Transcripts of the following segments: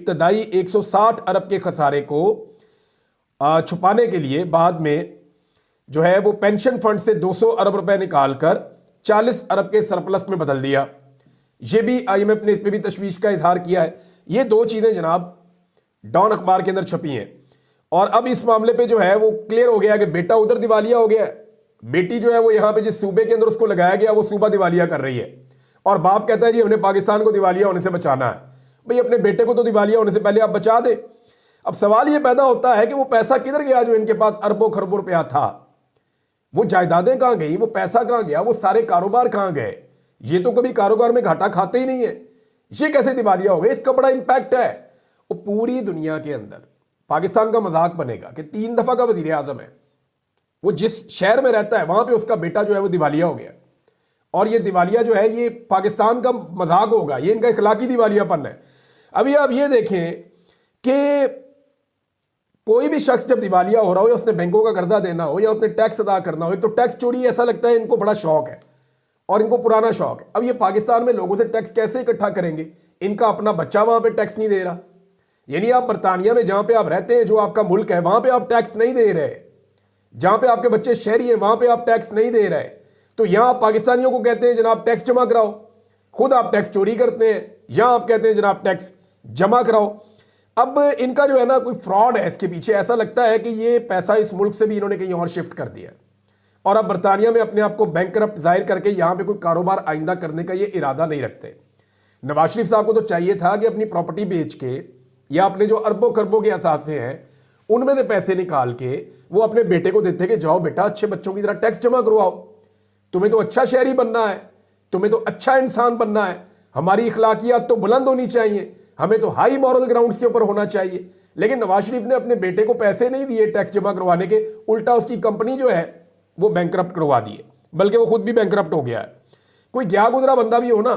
इब्तदाई 160 अरब के खसारे को छुपाने के लिए बाद में जो है वो पेंशन फंड से 200 अरब रुपए निकालकर 40 अरब के सरप्लस में बदल दिया। ये भी आईएमएफ ने इस पर भी तशवीश का इजहार किया है। ये दो चीजें जनाब डॉन अखबार के अंदर छपी हैं और अब इस मामले पे जो है वो क्लियर हो गया कि बेटा उधर दिवालिया हो गया है, बेटी जो है वो यहां पे जिस सूबे के अंदर उसको लगाया गया वो सूबा दिवालिया कर रही है और बाप कहता है जी हमने पाकिस्तान को दिवालिया होने से बचाना है। भाई अपने बेटे को तो दिवालिया होने से पहले आप बचा दे। अब सवाल ये पैदा होता है कि वो पैसा किधर गया जो इनके पास अरबों खरबों रुपया था, वो जायदादें कहां गई, वो पैसा कहां गया, वो सारे कारोबार कहां गए। ये तो कभी कारोबार में घाटा खाते ही नहीं है, ये कैसे दिवालिया हो गए। इसका बड़ा इंपैक्ट है। वो पूरी दुनिया के अंदर पाकिस्तान का मजाक बनेगा कि 3 दफा का वजीर आजम है, वो जिस शहर में रहता है वहां पे उसका बेटा जो है वो दिवालिया हो गया और ये दिवालिया जो है ये पाकिस्तान का मजाक होगा, ये इनका इखलाकी दिवालियापन है। अभी आप ये देखें कि कोई भी शख्स जब दिवालिया हो रहा हो या उसने बैंकों का कर्जा देना हो या उसने टैक्स अदा करना हो, तो टैक्स चोरी ऐसा लगता है इनको बड़ा शौक है और इनको पुराना शौक है। अब ये पाकिस्तान में लोगों से टैक्स कैसे इकट्ठा करेंगे, इनका अपना बच्चा वहां पे टैक्स नहीं दे रहा। यानी आप बरतानिया में जहां पे आप रहते हैं, जो आपका मुल्क है, वहां पे आप टैक्स नहीं दे रहे, जहां पे आपके बच्चे शहरी हैं वहां पे आप टैक्स नहीं दे रहे। तो यहां आप पाकिस्तानियों को कहते हैं जनाब टैक्स जमा कराओ, खुद आप टैक्स चोरी करते हैं। यहां आप कहते हैं जनाब टैक्स जमा कराओ। अब इनका जो है ना कोई फ्रॉड है इसके पीछे। ऐसा लगता है कि ये पैसा इस मुल्क से भी इन्होंने कहीं और शिफ्ट कर दिया और अब बरतानिया में अपने आप को बैंकरप्ट जाहिर करके यहां पे कोई कारोबार आइंदा करने का ये इरादा नहीं रखते। नवाज शरीफ साहब को तो चाहिए था कि अपनी प्रॉपर्टी बेच के या अपने जो अरबों खरबों के असासे हैं उनमें से पैसे निकाल के वो अपने बेटे को देते कि जाओ बेटा अच्छे बच्चों की तरह टैक्स जमा करवाओ, तुम्हें तो अच्छा शहरी बनना है, तुम्हें तो अच्छा इंसान बनना है, हमारी इखलाकियात तो बुलंद होनी चाहिए, हमें तो हाई मॉरल ग्राउंड्स के ऊपर होना चाहिए। लेकिन नवाज शरीफ ने अपने बेटे को पैसे नहीं दिए टैक्स जमा करवाने के, उल्टा उसकी कंपनी जो है वो बैंकरप्ट करवा दी है, बल्कि वो खुद भी बैंकरप्ट हो गया है। कोई गया गुजरा बंदा भी हो ना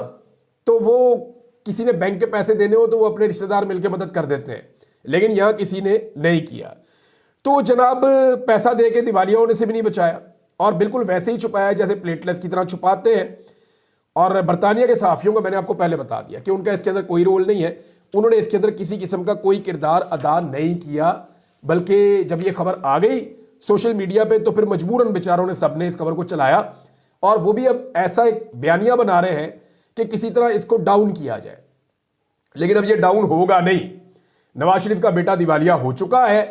तो वो किसी ने बैंक के पैसे देने हो तो वो अपने रिश्तेदार मिलकर मदद कर देते हैं, लेकिन यहां किसी ने नहीं किया। तो जनाब पैसा दे के दिवालिया होने से भी नहीं बचाया और बिल्कुल वैसे ही छुपाया जैसे प्लेटलेस की तरह छुपाते हैं। और बरतानिया के सहाफ़ियों को मैंने आपको पहले बता दिया कि उनका इसके अंदर कोई रोल नहीं है, उन्होंने इसके अंदर किसी किस्म का कोई किरदार अदा नहीं किया। बल्कि जब ये खबर आ गई सोशल मीडिया पे तो फिर मजबूरन बेचारों ने सबने इस खबर को चलाया और वो भी अब ऐसा एक बयानिया बना रहे हैं कि किसी तरह इसको डाउन किया जाए। लेकिन अब ये डाउन होगा नहीं। नवाज शरीफ का बेटा दिवालिया हो चुका है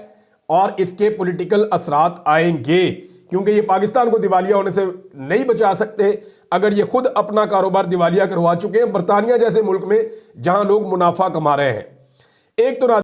और इसके पॉलिटिकल असरात आएंगे, क्योंकि ये पाकिस्तान को दिवालिया होने से नहीं बचा सकते अगर ये खुद अपना कारोबार दिवालिया करवा चुके हैं बरतानिया जैसे मुल्क में जहां लोग मुनाफा कमा रहे हैं। एक तो